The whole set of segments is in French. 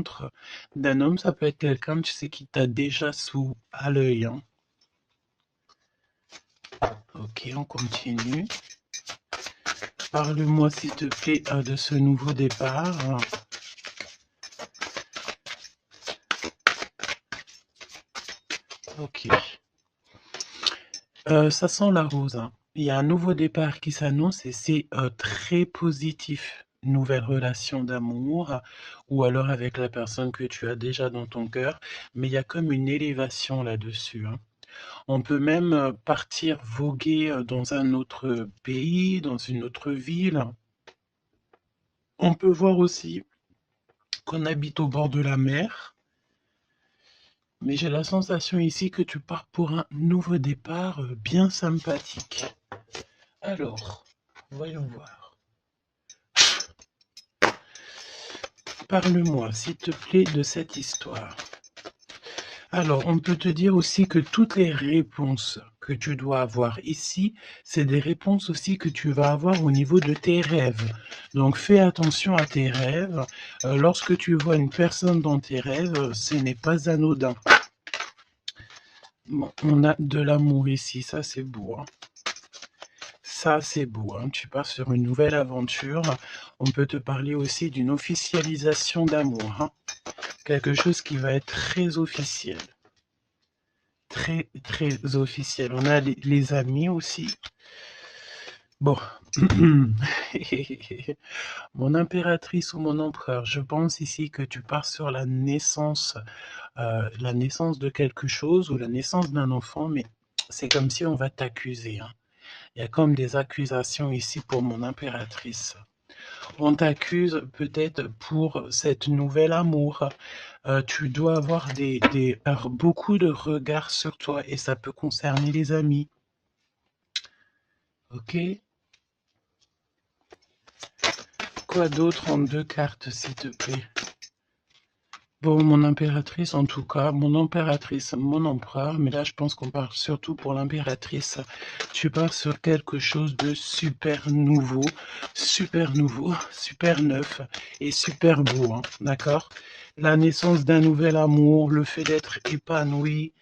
rencontre d'un homme, ça peut être quelqu'un, tu sais, qui t'a déjà à l'œil, hein. Ok, on continue. Parle-moi, s'il te plaît, de ce nouveau départ. Ok. Ça sent la rose, hein. Il y a un nouveau départ qui s'annonce et c'est très positif. Nouvelle relation d'amour ou alors avec la personne que tu as déjà dans ton cœur, mais il y a comme une élévation là-dessus, hein. On peut même partir voguer dans un autre pays, dans une autre ville. On peut voir aussi qu'on habite au bord de la mer, mais j'ai la sensation ici que tu pars pour un nouveau départ bien sympathique. Alors, voyons voir. Parle-moi, s'il te plaît, de cette histoire. Alors, on peut te dire aussi que toutes les réponses que tu dois avoir ici, c'est des réponses aussi que tu vas avoir au niveau de tes rêves. Donc, fais attention à tes rêves. Lorsque tu vois une personne dans tes rêves, ce n'est pas anodin. Bon, on a de l'amour ici, ça c'est beau, hein. Ça, c'est beau, hein. Tu pars sur une nouvelle aventure. On peut te parler aussi d'une officialisation d'amour, hein. Quelque chose qui va être très officiel. Très, très officiel. On a les amis aussi. Bon. Mon impératrice ou mon empereur, je pense ici que tu pars sur la naissance de quelque chose ou la naissance d'un enfant, mais c'est comme si on va t'accuser, hein. Il y a comme des accusations ici pour mon impératrice. On t'accuse peut-être pour cette nouvel amour. Tu dois avoir beaucoup de regards sur toi et ça peut concerner les amis. Ok? Quoi d'autre en 2 cartes, s'il te plaît? Bon, mon impératrice, en tout cas, mon impératrice, mon empereur, mais là, je pense qu'on parle surtout pour l'impératrice. Tu pars sur quelque chose de super nouveau, super neuf et super beau, hein, d'accord? La naissance d'un nouvel amour, le fait d'être épanoui.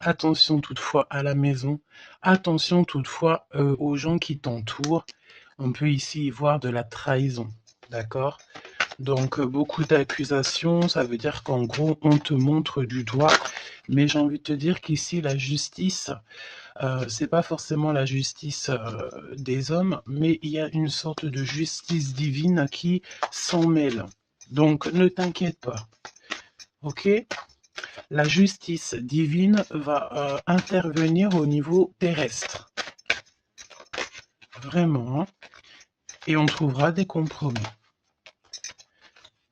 Attention toutefois à la maison, attention toutefois aux gens qui t'entourent. On peut ici y voir de la trahison, d'accord? Donc, beaucoup d'accusations, ça veut dire qu'en gros, on te montre du doigt. Mais j'ai envie de te dire qu'ici, la justice, c'est pas forcément la justice des hommes, mais il y a une sorte de justice divine qui s'en mêle. Donc, ne t'inquiète pas, ok? La justice divine va intervenir au niveau terrestre. Vraiment, hein. Et on trouvera des compromis.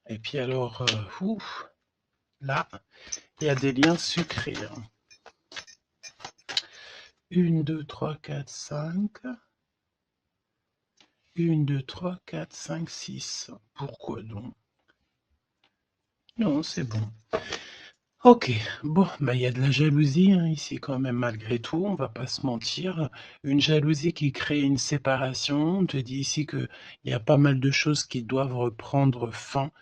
Et puis alors, là, il y a des liens sucrés, hein. 1, 2, 3, 4, 5. 1, 2, 3, 4, 5, 6. Pourquoi donc? Non, c'est bon. Ok, bon, bah, il y a de la jalousie hein, ici quand même malgré tout, on va pas se mentir. Une jalousie qui crée une séparation. On te dit ici qu'il y a pas mal de choses qui doivent reprendre fin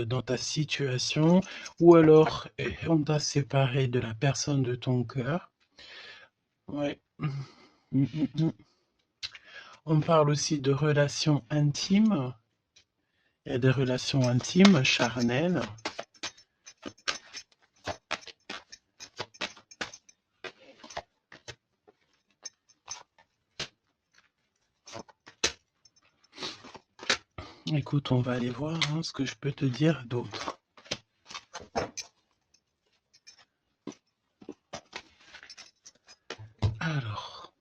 dans ta situation. Ou alors, on t'a séparé de la personne de ton cœur. Ouais. On parle aussi de relations intimes. Il y a des relations intimes, charnelles. Écoute, on va aller voir hein, ce que je peux te dire d'autre. Alors,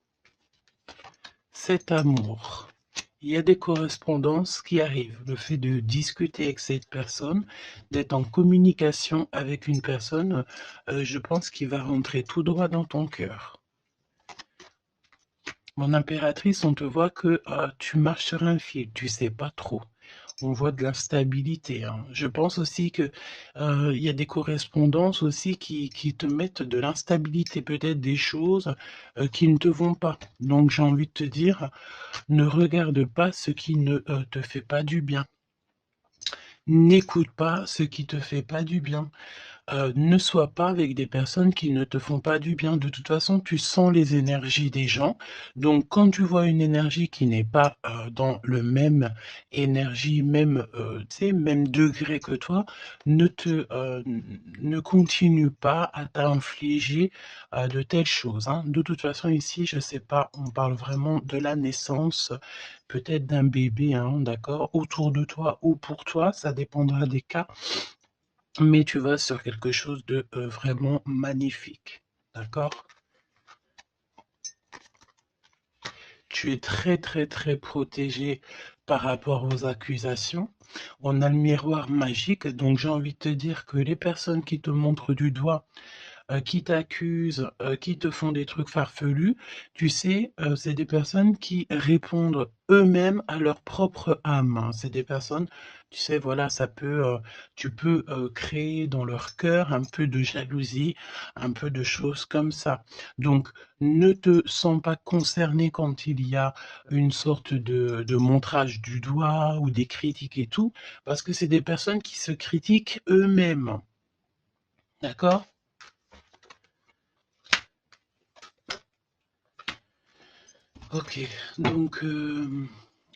cet amour. Il y a des correspondances qui arrivent. Le fait de discuter avec cette personne, d'être en communication avec une personne, je pense qu'il va rentrer tout droit dans ton cœur. Mon impératrice, on te voit que tu marches sur un fil, tu sais pas trop. On voit de l'instabilité, hein. Je pense aussi que il y a des correspondances aussi qui te mettent de l'instabilité, peut-être des choses qui ne te vont pas. Donc j'ai envie de te dire, ne regarde pas ce qui ne te fait pas du bien. N'écoute pas ce qui te fait pas du bien. Ne sois pas avec des personnes qui ne te font pas du bien. De toute façon, tu sens les énergies des gens. Donc quand tu vois une énergie qui n'est pas, dans le même énergie, même, tu sais, même degré que toi, ne continue pas à t'infliger, de telles choses, hein. De toute façon ici, je sais pas, on parle vraiment de la naissance, peut-être d'un bébé, hein, d'accord? Autour de toi ou pour toi, ça dépendra des cas. Mais tu vas sur quelque chose de vraiment magnifique, d'accord? Tu es très, très, très protégé par rapport aux accusations. On a le miroir magique, donc j'ai envie de te dire que les personnes qui te montrent du doigt, qui t'accusent, qui te font des trucs farfelus, tu sais, c'est des personnes qui répondent eux-mêmes à leur propre âme, hein. C'est des personnes, tu sais, voilà, tu peux, créer dans leur cœur un peu de jalousie, un peu de choses comme ça. Donc ne te sens pas concerné quand il y a une sorte de montrage du doigt ou des critiques et tout, parce que c'est des personnes qui se critiquent eux-mêmes, d'accord? OK, donc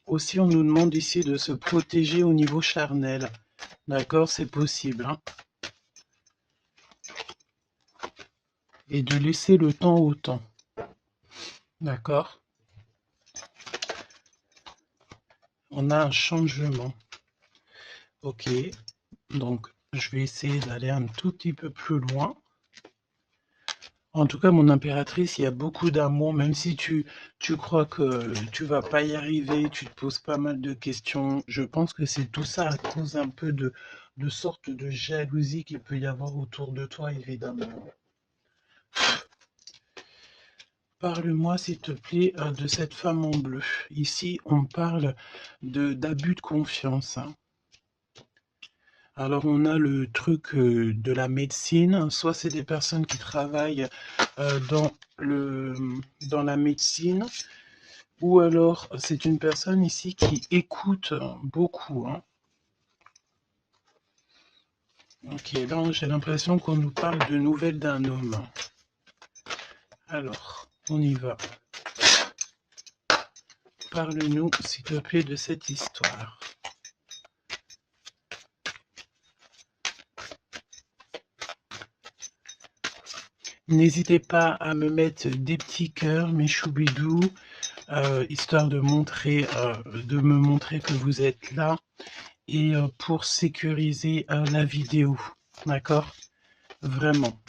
aussi on nous demande ici de se protéger au niveau charnel. D'accord, c'est possible, hein. Et de laisser le temps au temps. D'accord? On a un changement. OK, donc je vais essayer d'aller un tout petit peu plus loin. En tout cas, mon impératrice, il y a beaucoup d'amour, même si tu crois que tu vas pas y arriver, tu te poses pas mal de questions. Je pense que c'est tout ça à cause un peu de sorte de jalousie qu'il peut y avoir autour de toi, évidemment. Parle-moi, s'il te plaît, de cette femme en bleu. Ici, on parle d'abus de confiance, hein. Alors, on a le truc de la médecine. Soit c'est des personnes qui travaillent dans dans la médecine, ou alors c'est une personne ici qui écoute beaucoup, hein. Ok, là j'ai l'impression qu'on nous parle de nouvelles d'un homme. Alors, on y va. Parle-nous, s'il te plaît, de cette histoire. N'hésitez pas à me mettre des petits cœurs, mes choubidous, histoire de me montrer que vous êtes là et pour sécuriser la vidéo. D'accord? Vraiment.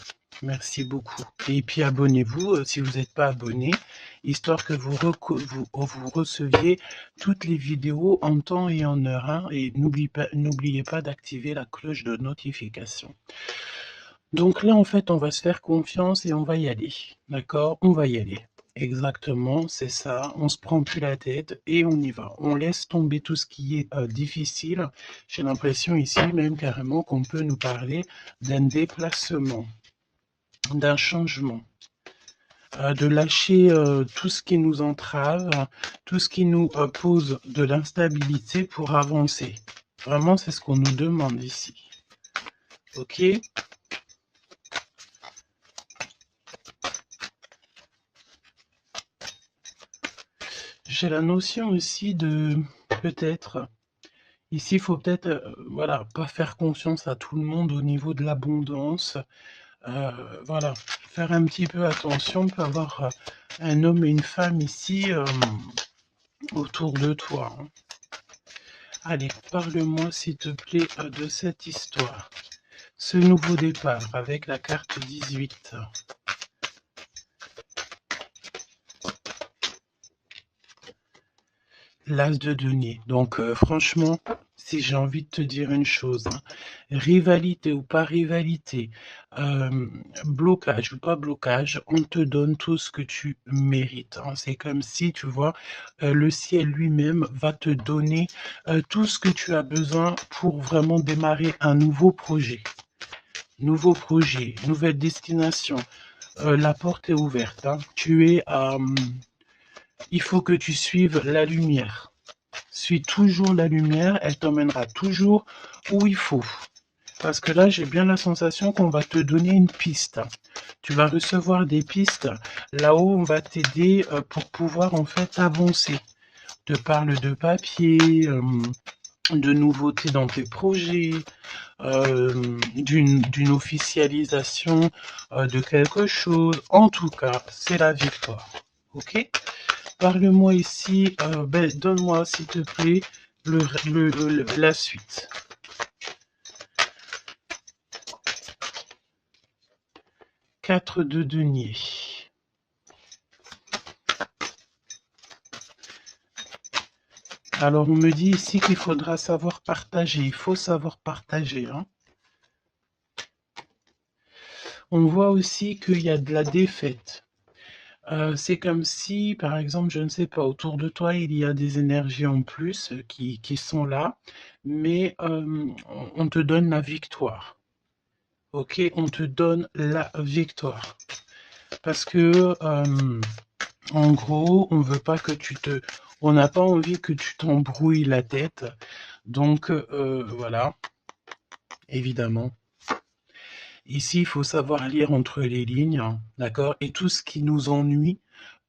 Merci beaucoup. Et puis abonnez-vous si vous n'êtes pas abonné, histoire que vous receviez toutes les vidéos en temps et en heure, hein, et n'oubliez pas d'activer la cloche de notification. Donc là, en fait, on va se faire confiance et on va y aller. D'accord? On va y aller. Exactement, c'est ça. On se prend plus la tête et on y va. On laisse tomber tout ce qui est difficile. J'ai l'impression ici même carrément qu'on peut nous parler d'un déplacement, d'un changement, de lâcher tout ce qui nous entrave, tout ce qui nous pose de l'instabilité pour avancer. Vraiment, c'est ce qu'on nous demande ici. Ok? J'ai la notion aussi de peut-être, ici il faut peut-être voilà, pas faire confiance à tout le monde au niveau de l'abondance. Voilà, faire un petit peu attention, on peut avoir un homme et une femme ici autour de toi, hein. Allez, parle-moi s'il te plaît de cette histoire. Ce nouveau départ avec la carte 18. L'as de denier. Donc franchement, si j'ai envie de te dire une chose, hein, rivalité ou pas rivalité, blocage ou pas blocage, on te donne tout ce que tu mérites, hein. C'est comme si, tu vois, le ciel lui-même va te donner tout ce que tu as besoin pour vraiment démarrer un nouveau projet. Nouveau projet, nouvelle destination. La porte est ouverte, hein. Il faut que tu suives la lumière. Suis toujours la lumière, elle t'emmènera toujours où il faut. Parce que là, j'ai bien la sensation qu'on va te donner une piste. Tu vas recevoir des pistes là-haut, on va t'aider pour pouvoir en fait avancer. Te parle de papier, de nouveautés dans tes projets, d'une officialisation de quelque chose. En tout cas, c'est la victoire. Ok? Parle-moi ici, donne-moi s'il te plaît la suite. 4 de denier. Alors on me dit ici qu'il faudra savoir partager. Il faut savoir partager. Hein. On voit aussi qu'il y a de la défaite. C'est comme si, par exemple, je ne sais pas, autour de toi, il y a des énergies en plus qui sont là, mais on te donne la victoire. Ok, on te donne la victoire. Parce que, en gros, on veut pas que on n'a pas envie que tu t'embrouilles la tête. Donc, voilà, évidemment. Ici, il faut savoir lire entre les lignes, hein, d'accord? Et tout ce qui nous ennuie,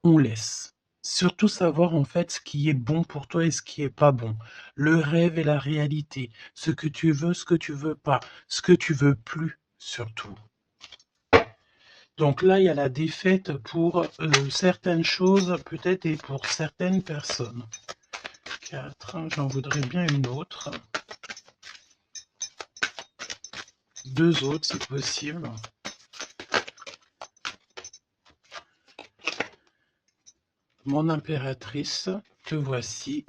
on laisse. Surtout savoir en fait ce qui est bon pour toi et ce qui est pas bon. Le rêve et la réalité. Ce que tu veux, ce que tu veux pas. Ce que tu veux plus, surtout. Donc là, il y a la défaite pour certaines choses, peut-être, et pour certaines personnes. 4, j'en voudrais bien une autre. 2 autres, si possible. Mon impératrice, te voici.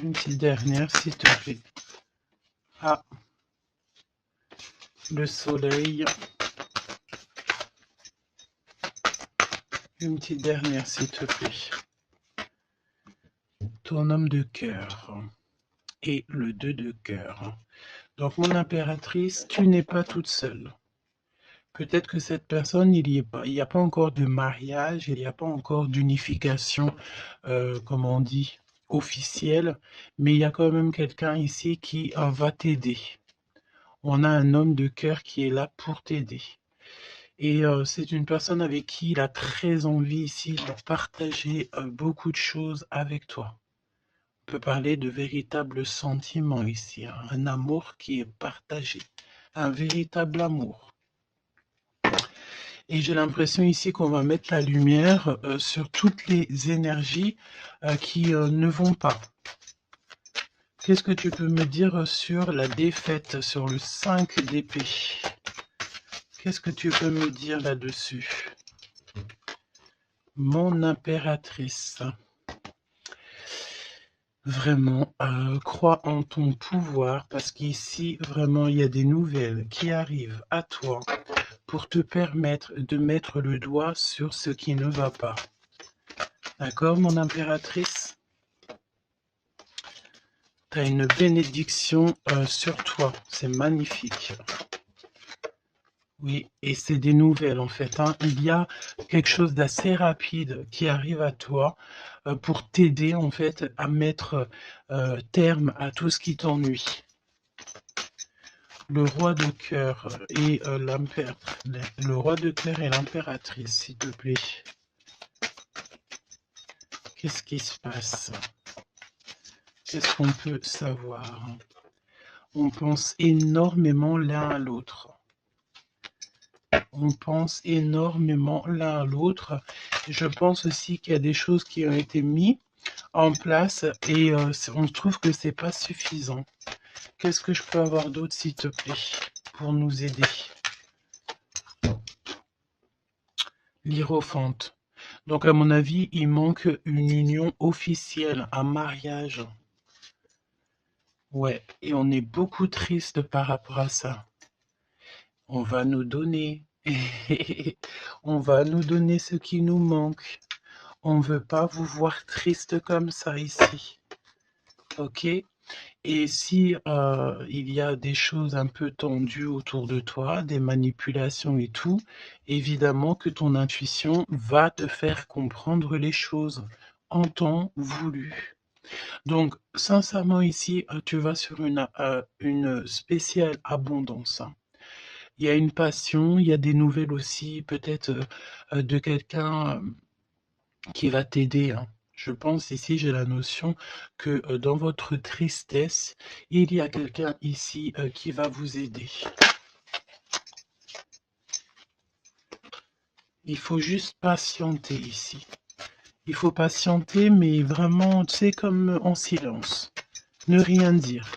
Une petite dernière, s'il te plaît. Ah, le soleil. Une petite dernière, s'il te plaît. Ton homme de cœur. Et le 2 de cœur. Donc, mon impératrice, tu n'es pas toute seule. Peut-être que cette personne, il n'y a pas encore de mariage, il n'y a pas encore d'unification, comme on dit, officielle, mais il y a quand même quelqu'un ici qui va t'aider. On a un homme de cœur qui est là pour t'aider. Et c'est une personne avec qui il a très envie ici de partager beaucoup de choses avec toi. On peut parler de véritables sentiments ici, hein, un amour qui est partagé, un véritable amour. Et j'ai l'impression ici qu'on va mettre la lumière sur toutes les énergies qui ne vont pas. Qu'est-ce que tu peux me dire sur la défaite, sur le 5 d'épée? Qu'est-ce que tu peux me dire là-dessus? Mon impératrice. Vraiment, crois en ton pouvoir parce qu'ici, vraiment, il y a des nouvelles qui arrivent à toi pour te permettre de mettre le doigt sur ce qui ne va pas. D'accord, mon impératrice? Tu as une bénédiction sur toi, c'est magnifique. Oui, et c'est des nouvelles en fait. Hein. Il y a quelque chose d'assez rapide qui arrive à toi pour t'aider en fait à mettre terme à tout ce qui t'ennuie. Le roi de cœur et le roi de cœur et l'impératrice, s'il te plaît. Qu'est-ce qui se passe? Qu'est-ce qu'on peut savoir? On pense énormément l'un à l'autre. On pense énormément l'un à l'autre. Je pense aussi qu'il y a des choses qui ont été mises en place et on trouve que c'est pas suffisant. Qu'est-ce que je peux avoir d'autre, s'il te plaît, pour nous aider? L'Hiérophante. Donc, à mon avis, il manque une union officielle, un mariage. Ouais, et on est beaucoup triste par rapport à ça. On va nous donner. On va nous donner ce qui nous manque. On ne veut pas vous voir triste comme ça ici. Ok? Et si il y a des choses un peu tendues autour de toi, des manipulations et tout, évidemment que ton intuition va te faire comprendre les choses en temps voulu. Donc, sincèrement, ici, tu vas sur une spéciale abondance, hein. Il y a une passion, il y a des nouvelles aussi, peut-être de quelqu'un qui va t'aider, hein. Je pense ici, j'ai la notion que dans votre tristesse, il y a quelqu'un ici qui va vous aider. Il faut juste patienter ici. Il faut patienter, mais vraiment, tu sais, comme en silence. Ne rien dire.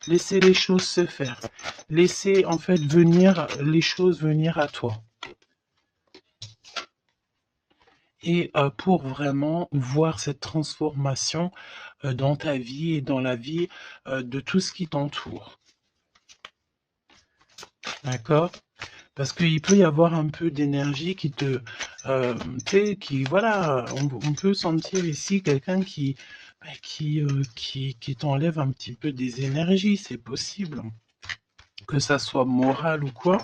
Laisser les choses se faire. Laisser, en fait, venir, les choses venir à toi. Et pour vraiment voir cette transformation dans ta vie et dans la vie de tout ce qui t'entoure. D'accord? Parce qu'il peut y avoir un peu d'énergie qui te... tu sais, qui... Voilà, on peut sentir ici quelqu'un qui t'enlève un petit peu des énergies, c'est possible. Que ça soit moral ou quoi,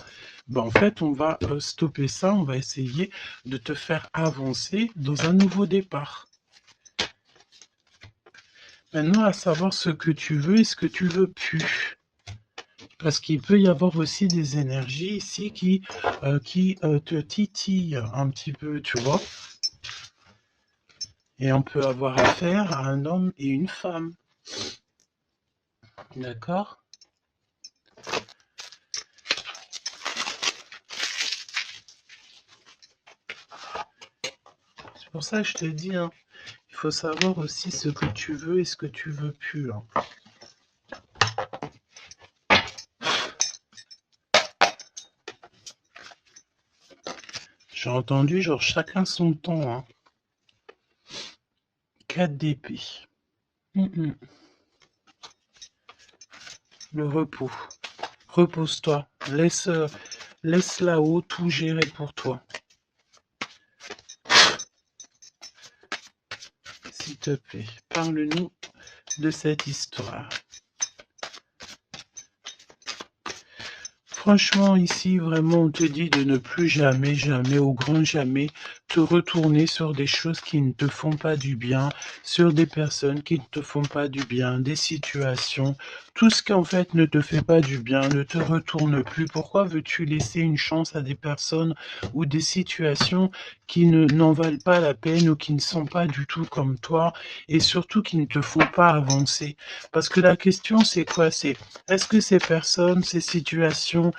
ben en fait, on va stopper ça, on va essayer de te faire avancer dans un nouveau départ. Maintenant, à savoir ce que tu veux et ce que tu veux plus. Parce qu'il peut y avoir aussi des énergies ici qui te titillent un petit peu, tu vois. Et on peut avoir affaire à un homme et une femme. D'accord? C'est pour ça que je te dis, hein, il faut savoir aussi ce que tu veux et ce que tu veux plus, hein. J'ai entendu, genre, chacun son temps, hein. 4 d'épée. Le repos. Repose-toi. Laisse là-haut tout gérer pour toi. S'il te plaît, parle-nous de cette histoire. Franchement, ici, vraiment, on te dit de ne plus jamais, jamais, au grand jamais, te retourner sur des choses qui ne te font pas du bien, sur des personnes qui ne te font pas du bien, des situations. Tout ce qui, en fait, ne te fait pas du bien, ne te retourne plus. Pourquoi veux-tu laisser une chance à des personnes ou des situations qui n'en valent pas la peine ou qui ne sont pas du tout comme toi et surtout qui ne te font pas avancer? Parce que la question, c'est quoi? C'est est-ce que ces personnes, ces situations,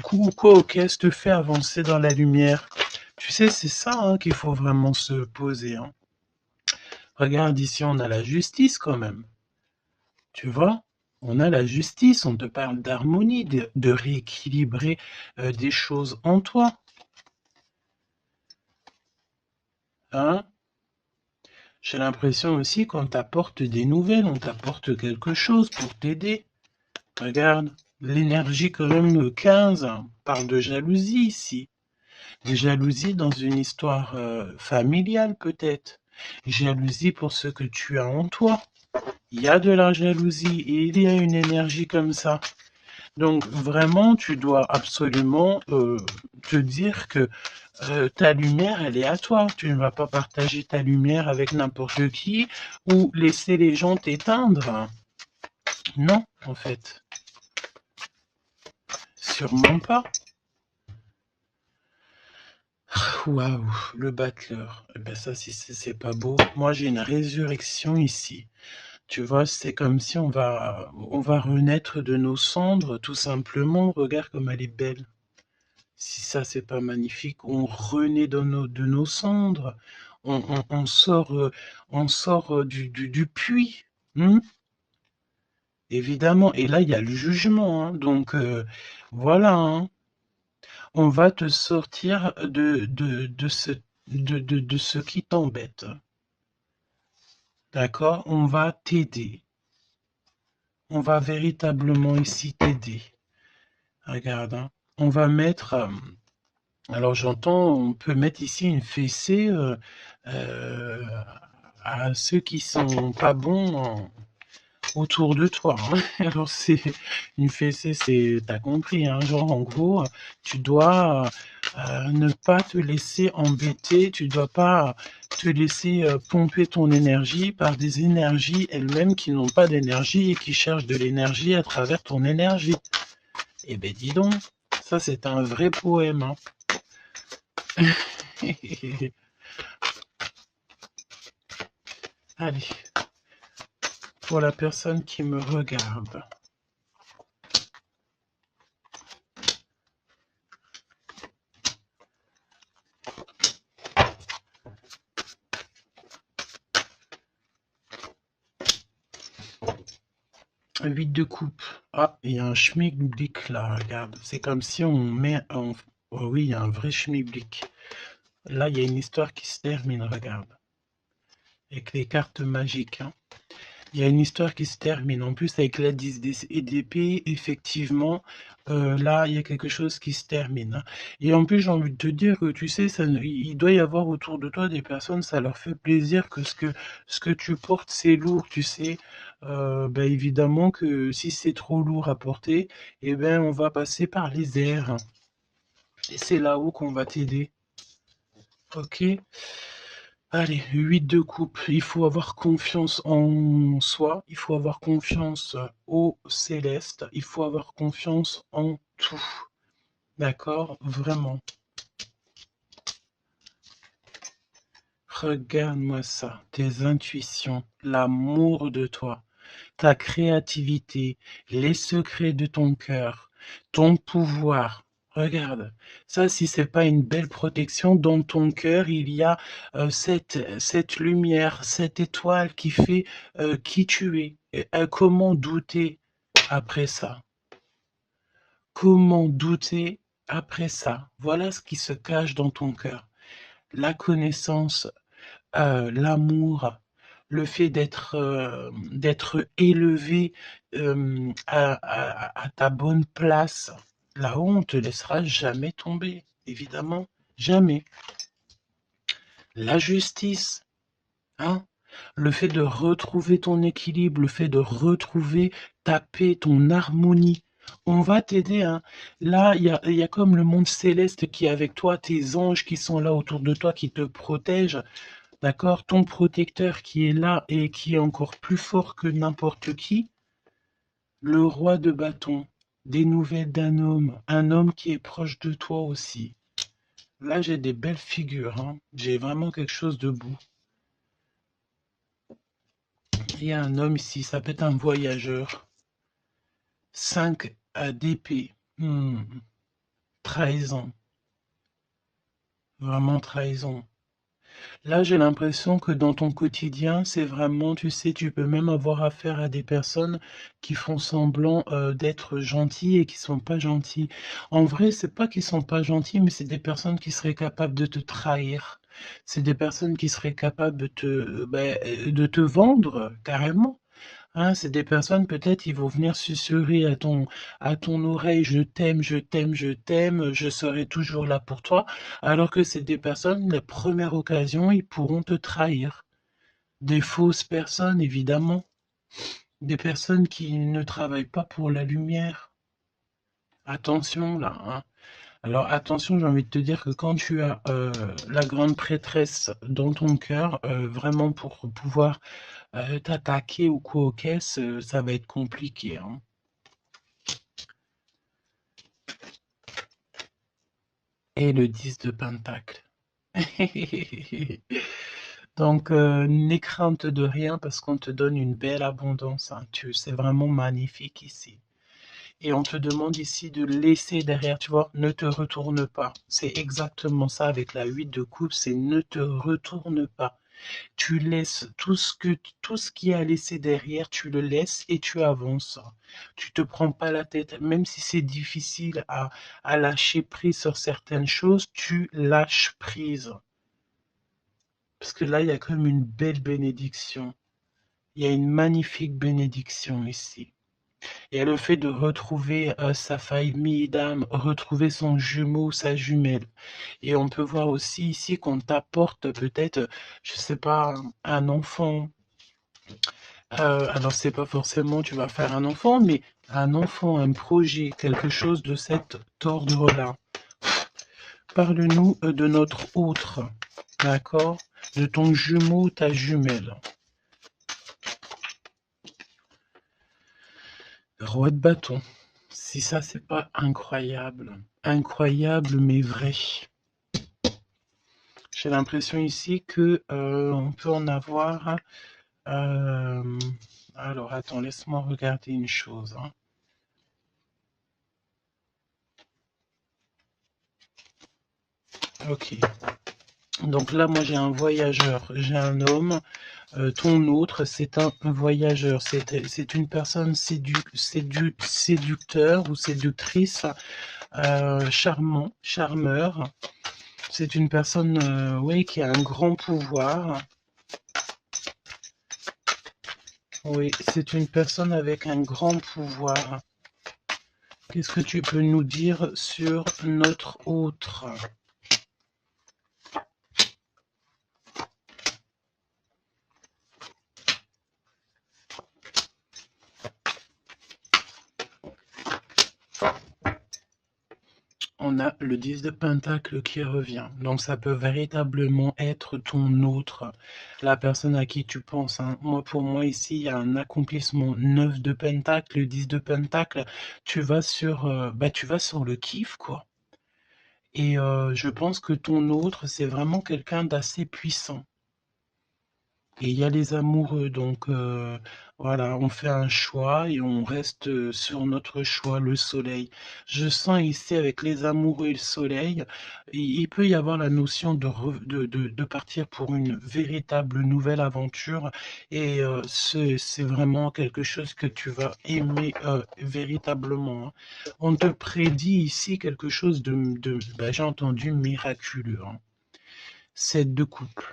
quoi auquel te fait avancer dans la lumière? Tu sais, c'est ça hein, qu'il faut vraiment se poser. Hein. Regarde ici, on a la justice quand même. Tu vois? On a la justice, on te parle d'harmonie, de rééquilibrer des choses en toi. Hein? J'ai l'impression aussi qu'on t'apporte des nouvelles, on t'apporte quelque chose pour t'aider. Regarde, l'énergie quand même 15 parle de jalousie ici. De jalousie dans une histoire familiale peut-être. Jalousie pour ce que tu as en toi. Il y a de la jalousie et il y a une énergie comme ça. Donc vraiment, tu dois absolument te dire que ta lumière, elle est à toi. Tu ne vas pas partager ta lumière avec n'importe qui ou laisser les gens t'éteindre. Non, en fait. Sûrement pas. Waouh, le battleur. Eh ben ça, si c'est pas beau. Moi, j'ai une résurrection ici. Tu vois, c'est comme si on va renaître de nos cendres, tout simplement. Regarde comme elle est belle. Si ça, c'est pas magnifique, on renaît de nos cendres. On sort, du puits. Hmm. Évidemment. Et là, il y a le jugement. Hein. Donc, voilà. Hein. On va te sortir de ce qui t'embête. D'accord? On va t'aider. On va véritablement ici t'aider. Regarde, hein. On va mettre... alors j'entends, on peut mettre ici une fessée euh, à ceux qui sont pas bons autour de toi, hein. Alors c'est une fessée, t'as compris, hein, genre en gros, tu dois ne pas te laisser embêter, tu dois pas te laisser pomper ton énergie par des énergies elles-mêmes qui n'ont pas d'énergie et qui cherchent de l'énergie à travers ton énergie. Eh ben dis donc, ça c'est un vrai poème, hein. Allez, pour la personne qui me regarde. Huit de coupe. Ah, il y a un schmilblick là, regarde. C'est comme si on met un... Oh oui, il y a un vrai schmilblick. Là, il y a une histoire qui se termine, regarde. Avec les cartes magiques, hein. Il y a une histoire qui se termine. En plus, avec la 10 d'épée, effectivement, là, il y a quelque chose qui se termine, hein. Et en plus, j'ai envie de te dire que, tu sais, il doit y avoir autour de toi des personnes, ça leur fait plaisir que ce que tu portes, c'est lourd, tu sais. Ben, évidemment que si c'est trop lourd à porter, eh ben, on va passer par les airs. Et c'est là-haut qu'on va t'aider. Ok? Allez, 8 de coupe. Il faut avoir confiance en soi, il faut avoir confiance au céleste, il faut avoir confiance en tout. D'accord? Vraiment. Regarde-moi ça, tes intuitions, l'amour de toi, ta créativité, les secrets de ton cœur, ton pouvoir. Regarde, ça, si c'est pas une belle protection, dans ton cœur, il y a cette lumière, cette étoile qui fait qui tu es. Et, comment douter après ça? Comment douter après ça? Voilà ce qui se cache dans ton cœur. La connaissance, l'amour, le fait d'être élevé à ta bonne place, là-haut, on te laissera jamais tomber, évidemment, jamais. La justice, hein, le fait de retrouver ton équilibre, le fait de retrouver ta paix, ton harmonie. On va t'aider, hein. Là, il y a comme le monde céleste qui est avec toi, tes anges qui sont là autour de toi, qui te protègent. D'accord? Ton protecteur qui est là et qui est encore plus fort que n'importe qui, le roi de bâton, des nouvelles d'un homme, un homme qui est proche de toi aussi. Là, j'ai des belles figures, hein. J'ai vraiment quelque chose de beau. Il y a un homme ici, ça peut être un voyageur. 5 d'épée. Trahison. Vraiment trahison. Là, j'ai l'impression que dans ton quotidien, c'est vraiment, tu sais, tu peux même avoir affaire à des personnes qui font semblant d'être gentilles et qui sont pas gentilles. En vrai, c'est pas qu'ils sont pas gentils, mais c'est des personnes qui seraient capables de te trahir. C'est des personnes qui seraient capables de te vendre carrément. Hein, c'est des personnes, peut-être, ils vont venir susurrer à ton oreille, je t'aime, je t'aime, je t'aime, je serai toujours là pour toi, alors que c'est des personnes, la première occasion, ils pourront te trahir. Des fausses personnes, évidemment, des personnes qui ne travaillent pas pour la lumière. Attention là, hein. Alors attention, j'ai envie de te dire que quand tu as la grande prêtresse dans ton cœur, vraiment pour pouvoir t'attaquer ou quoi aux caisses, ça va être compliqué, hein. Et le 10 de pentacle. Donc, n'aie crainte de rien parce qu'on te donne une belle abondance, hein. C'est vraiment magnifique ici. Et on te demande ici de laisser derrière, tu vois, ne te retourne pas. C'est exactement ça avec la 8 de coupe, c'est ne te retourne pas. Tu laisses tout ce qui est à laisser derrière, tu le laisses et tu avances. Tu te prends pas la tête, même si c'est difficile à lâcher prise sur certaines choses, tu lâches prise. Parce que là, il y a comme une belle bénédiction. Il y a une magnifique bénédiction ici. Il y a le fait de retrouver sa famille d'âme, retrouver son jumeau, sa jumelle. Et on peut voir aussi ici qu'on t'apporte peut-être, je sais pas, un enfant, Alors c'est pas forcément tu vas faire un enfant, mais un enfant, un projet, quelque chose de cet ordre-là. Parle-nous de notre autre, d'accord? De ton jumeau ou ta jumelle. Roi de bâton. Si ça, c'est pas incroyable. Incroyable, mais vrai. J'ai l'impression ici que on peut en avoir. Alors, attends, laisse-moi regarder une chose, hein. Ok. Donc là, moi, j'ai un voyageur, j'ai un homme. Ton autre, c'est un voyageur. C'est une personne séducteur ou séductrice, charmant, charmeur. C'est une personne, oui, qui a un grand pouvoir. Oui, c'est une personne avec un grand pouvoir. Qu'est-ce que tu peux nous dire sur notre autre? On a le 10 de Pentacle qui revient. Donc ça peut véritablement être ton autre, la personne à qui tu penses, hein. Moi, pour moi, ici, il y a un accomplissement. 9 de Pentacle, le 10 de Pentacle, tu vas sur le kiff, quoi. Et je pense que ton autre, c'est vraiment quelqu'un d'assez puissant. Et il y a les amoureux, donc voilà, on fait un choix et on reste sur notre choix, le soleil. Je sens ici avec les amoureux et le soleil, il peut y avoir la notion de partir pour une véritable nouvelle aventure et c'est vraiment quelque chose que tu vas aimer véritablement, hein. On te prédit ici quelque chose j'ai entendu miraculeux, hein. 7 de coupe.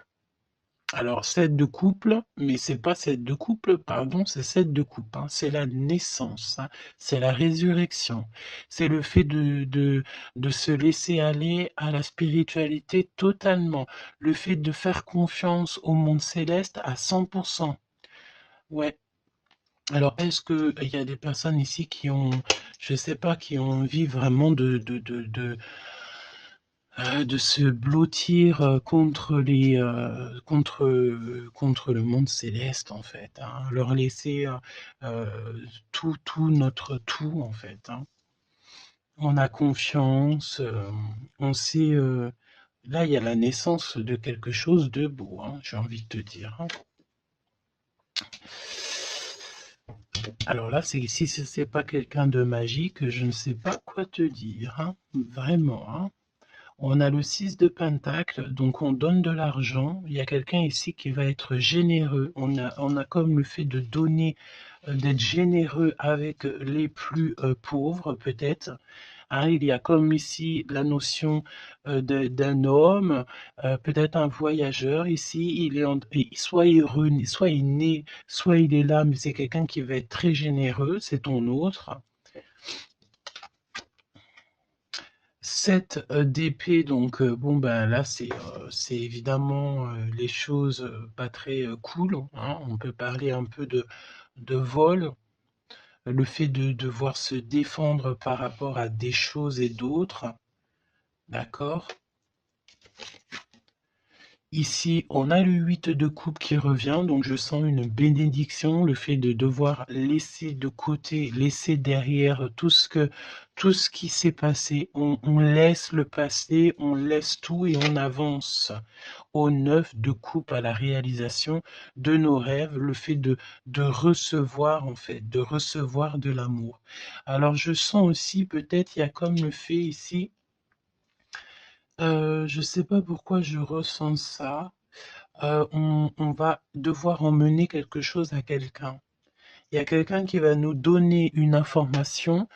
Alors, 7 de couple, mais c'est pas 7 de couple, pardon, c'est 7 de coupe, hein. C'est la naissance, hein. C'est la résurrection. C'est le fait de se laisser aller à la spiritualité totalement. Le fait de faire confiance au monde céleste à 100%. Ouais. Alors, est-ce que il y a des personnes ici qui ont, je sais pas, qui ont envie vraiment de se blottir contre le monde céleste en fait, hein. Leur laisser tout notre tout en fait, hein. On a confiance, on sait. Là, il y a la naissance de quelque chose de beau, hein, j'ai envie de te dire, hein. Alors là, si c'est pas quelqu'un de magique, je ne sais pas quoi te dire, hein, vraiment, hein. On a le 6 de Pentacle, donc on donne de l'argent. Il y a quelqu'un ici qui va être généreux. On a comme le fait de donner, d'être généreux avec les plus pauvres, peut-être, hein. Il y a comme ici la notion d'un homme, peut-être un voyageur. Ici, soit il est soit il est né, soit il est là, mais c'est quelqu'un qui va être très généreux. C'est ton autre. 7 d'épée, donc bon, ben, là, c'est évidemment, les choses, pas très, cool, hein. On peut parler un peu de vol, le fait de devoir se défendre par rapport à des choses et d'autres, d'accord? Ici, on a le 8 de coupe qui revient, donc je sens une bénédiction, le fait de devoir laisser de côté, laisser derrière tout ce qui s'est passé. On laisse le passé, on laisse tout et on avance au 9 de coupe à la réalisation de nos rêves, le fait de recevoir en fait, de recevoir de l'amour. Alors je sens aussi peut-être il y a comme le fait ici, je sais pas pourquoi je ressens ça. On va devoir emmener quelque chose à quelqu'un. Il y a quelqu'un qui va nous donner une information.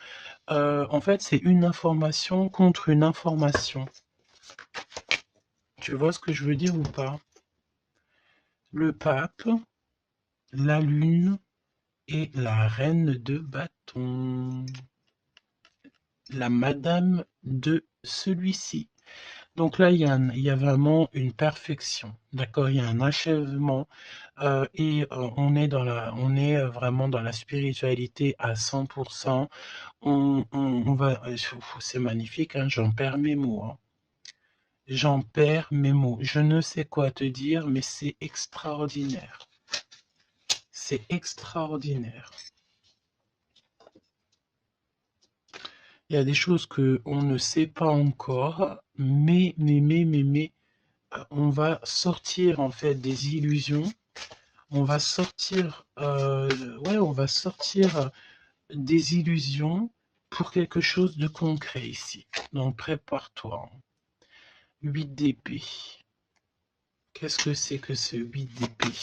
En fait, c'est une information contre une information. Tu vois ce que je veux dire ou pas? Le pape, la lune et la reine de bâton. La madame de celui-ci. Donc là, il y a vraiment une perfection, d'accord? Il y a un achèvement et on est vraiment dans la spiritualité à 100%. On va, c'est magnifique, hein, j'en perds mes mots, hein. J'en perds mes mots. Je ne sais quoi te dire, mais c'est extraordinaire. C'est extraordinaire. Il y a des choses que on ne sait pas encore, mais, on va sortir en fait des illusions. On va sortir, ouais, on va sortir des illusions pour quelque chose de concret ici. Donc prépare-toi. 8 d'épée. Qu'est-ce que c'est que ce 8 d'épée?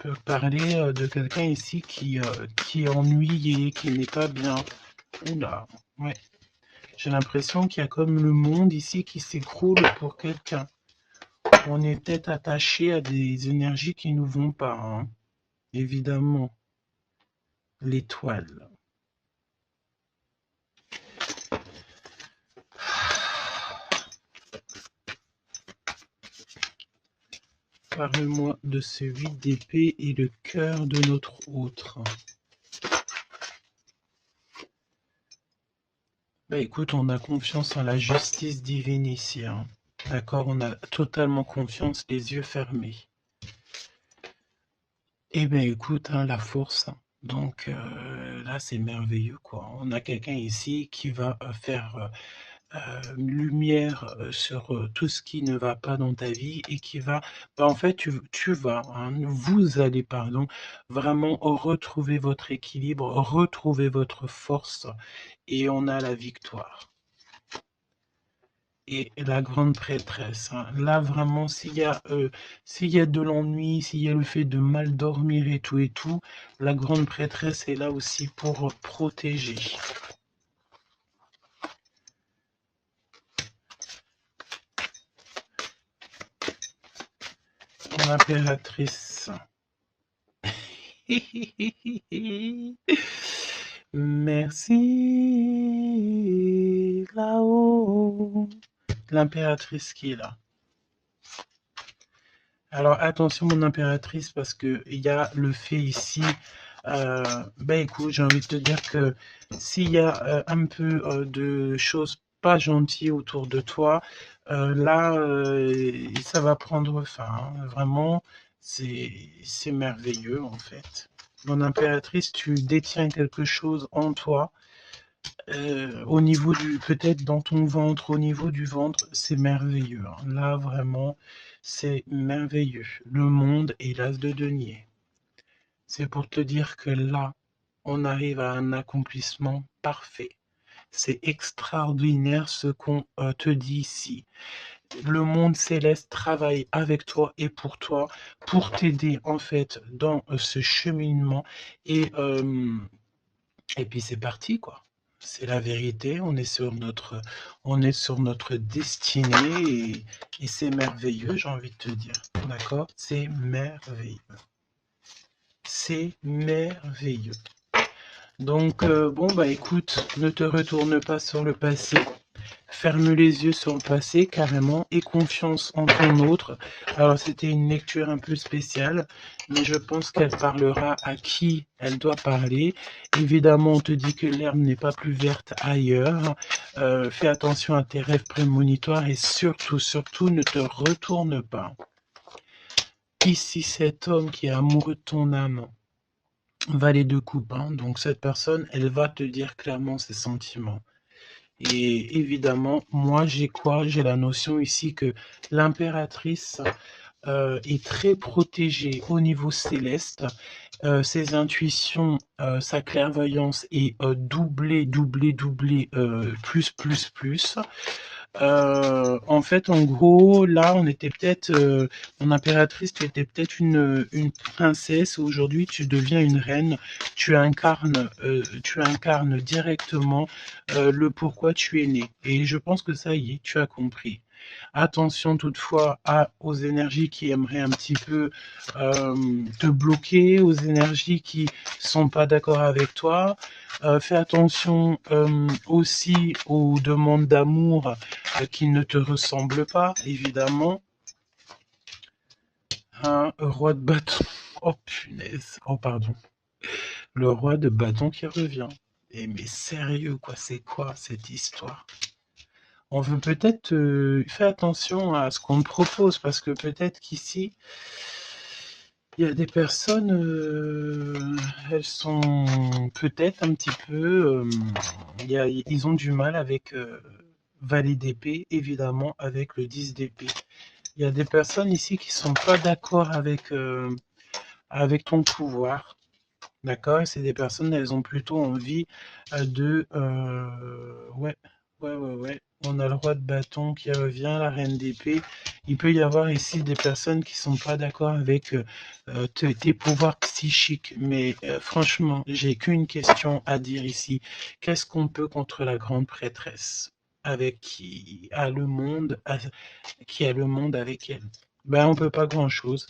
Peut parler de quelqu'un ici qui est ennuyé, qui n'est pas bien. Oula, ouais. J'ai l'impression qu'il y a comme le monde ici qui s'écroule pour quelqu'un. On est peut-être attaché à des énergies qui ne nous vont pas, hein. Évidemment. L'étoile. Parle-moi de ce 8 d'épée et le cœur de notre autre. Bah écoute, on a confiance en la justice divine ici, hein. D'accord, on a totalement confiance, les yeux fermés. Eh bien écoute, hein, la force. Donc là, c'est merveilleux, quoi. On a quelqu'un ici qui va faire lumière sur tout ce qui ne va pas dans ta vie et qui va, bah, en fait, tu vas, hein, vous allez, pardon, vraiment retrouver votre équilibre, retrouver votre force et on a la victoire. Et la grande prêtresse, hein. Là vraiment, s'il y a de l'ennui, s'il y a le fait de mal dormir et tout, la grande prêtresse est là aussi pour protéger. L'impératrice. Merci là-haut. L'impératrice qui est là. Alors attention mon impératrice parce que il y a le fait ici. Ben écoute, j'ai envie de te dire que s'il y a un peu de choses pas gentilles autour de toi, là ça va prendre fin, hein. Vraiment, c'est merveilleux en fait. Mon impératrice, tu détiens quelque chose en toi. Au niveau du, peut-être dans ton ventre, au niveau du ventre, c'est merveilleux, hein. Là, vraiment, c'est merveilleux. Le monde est l'as de denier. C'est pour te dire que là, on arrive à un accomplissement parfait. C'est extraordinaire ce qu'on te dit ici. Le monde céleste travaille avec toi et pour t'aider en fait dans ce cheminement et puis c'est parti, quoi. C'est la vérité, on est sur notre destinée et c'est merveilleux, j'ai envie de te dire. D'accord? C'est merveilleux. C'est merveilleux. Donc, bon, bah écoute, ne te retourne pas sur le passé. Ferme les yeux sur le passé carrément et confiance en ton autre. Alors c'était une lecture un peu spéciale, mais je pense qu'elle parlera à qui elle doit parler. Évidemment, on te dit que l'herbe n'est pas plus verte ailleurs. Fais attention à tes rêves prémonitoires et surtout, surtout, ne te retourne pas. Ici, cet homme qui est amoureux de ton âme, valet de coupe, hein, donc cette personne, elle va te dire clairement ses sentiments. Et évidemment, moi, j'ai quoi? J'ai la notion ici que l'impératrice est très protégée au niveau céleste. Ses intuitions, sa clairvoyance est doublée, plus. En fait, en gros, là, on était peut-être, mon impératrice, tu étais peut-être une princesse. Aujourd'hui, tu deviens une reine. Tu incarnes directement le pourquoi tu es né. Et je pense que ça y est, tu as compris. Attention toutefois aux énergies qui aimeraient un petit peu te bloquer, aux énergies qui sont pas d'accord avec toi. Fais attention aussi aux demandes d'amour qui ne te ressemblent pas, évidemment. Un roi de bâton. Oh punaise. Oh pardon. Le roi de bâton qui revient. Et mais sérieux quoi, c'est quoi cette histoire? On veut peut-être faire attention à ce qu'on te propose parce que peut-être qu'ici il y a des personnes, elles sont peut-être un petit peu, ils ont du mal avec valet d'épée, évidemment avec le 10 d'épée. Il y a des personnes ici qui sont pas d'accord avec ton pouvoir. D'accord? Et c'est des personnes, elles ont plutôt envie de... ouais, ouais. On a le roi de bâton qui revient, la reine d'épée. Il peut y avoir ici des personnes qui sont pas d'accord avec tes pouvoirs psychiques. Mais franchement, j'ai qu'une question à dire ici. Qu'est-ce qu'on peut contre la grande prêtresse avec qui a le monde avec elle? Ben, on peut pas grand-chose.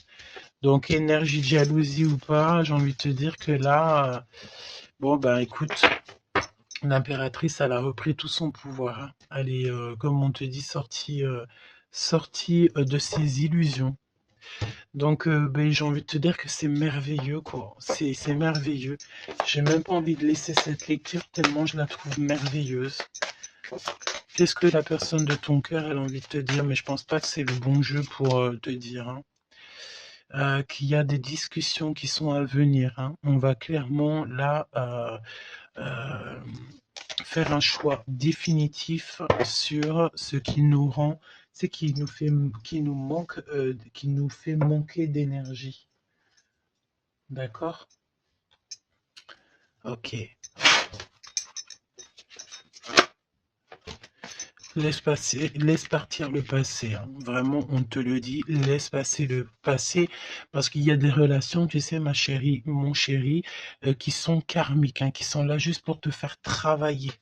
Donc, énergie de jalousie ou pas, j'ai envie de te dire que là, bon, ben écoute, l'impératrice, elle a repris tout son pouvoir, hein. Elle est, comme on te dit, sortie de ses illusions. Donc, ben, j'ai envie de te dire que c'est merveilleux, quoi. C'est merveilleux. J'ai même pas envie de laisser cette lecture tellement je la trouve merveilleuse. Qu'est-ce que la personne de ton cœur elle a envie de te dire? Mais je pense pas que c'est le bon jeu pour te dire, hein. Qu'il y a des discussions qui sont à venir, hein. On va clairement là faire un choix définitif sur ce qui nous rend, c'est qui nous fait manquer d'énergie. D'accord? Ok. Laisse partir le passé, hein. Vraiment, on te le dit, laisse passer le passé, parce qu'il y a des relations, tu sais, ma chérie, mon chéri, qui sont karmiques, hein, qui sont là juste pour te faire travailler.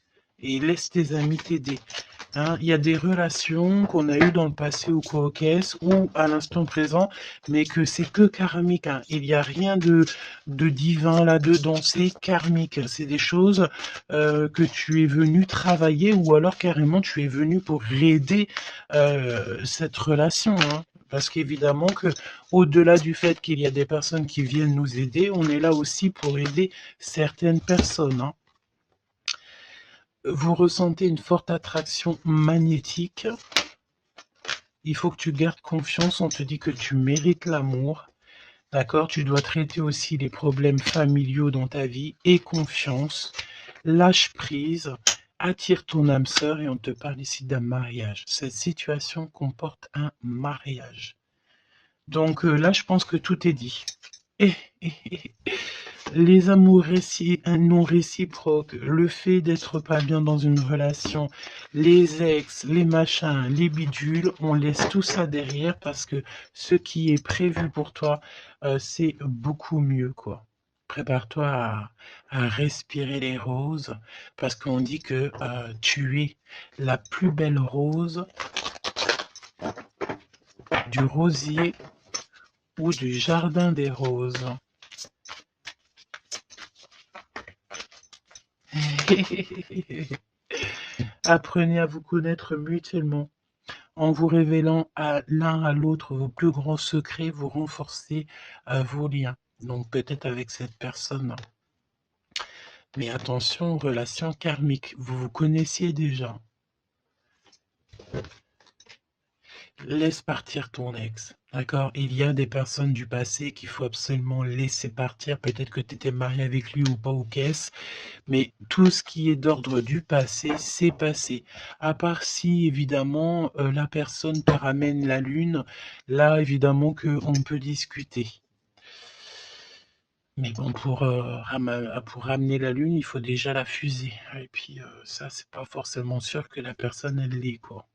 Et laisse tes amis t'aider. Hein, il y a des relations qu'on a eues dans le passé ou quoi qu'est-ce, ou à l'instant présent, mais que c'est que karmique, hein. Il n'y a rien de divin là-dedans, c'est karmique. C'est des choses que tu es venu travailler ou alors carrément tu es venu pour aider cette relation, hein. Parce qu'évidemment que au-delà du fait qu'il y a des personnes qui viennent nous aider, on est là aussi pour aider certaines personnes, hein. Vous ressentez une forte attraction magnétique. Il faut que tu gardes confiance. On te dit que tu mérites l'amour. D'accord? Tu dois traiter aussi les problèmes familiaux dans ta vie et confiance. Lâche prise. Attire ton âme sœur et on te parle ici d'un mariage. Cette situation comporte un mariage. Donc là, je pense que tout est dit. Et les amours non réciproques, le fait d'être pas bien dans une relation, les ex, les machins, les bidules, on laisse tout ça derrière parce que ce qui est prévu pour toi, c'est beaucoup mieux, quoi. Prépare-toi à respirer les roses parce qu'on dit que tu es la plus belle rose du rosier ou du jardin des roses. Apprenez à vous connaître mutuellement. En vous révélant à l'un à l'autre vos plus grands secrets, vous renforcez vos liens. Donc peut-être avec cette personne. Mais attention, relation karmique. Vous vous connaissiez déjà. Laisse partir ton ex. D'accord? Il y a des personnes du passé qu'il faut absolument laisser partir. Peut-être que tu étais marié avec lui ou pas ou qu'est-ce. Mais tout ce qui est d'ordre du passé, c'est passé. À part si, évidemment, la personne te ramène la lune, là, évidemment, qu'on peut discuter. Mais bon, pour ramener la lune, il faut déjà la fuser. Et puis, ça, c'est pas forcément sûr que la personne, elle l'est, quoi.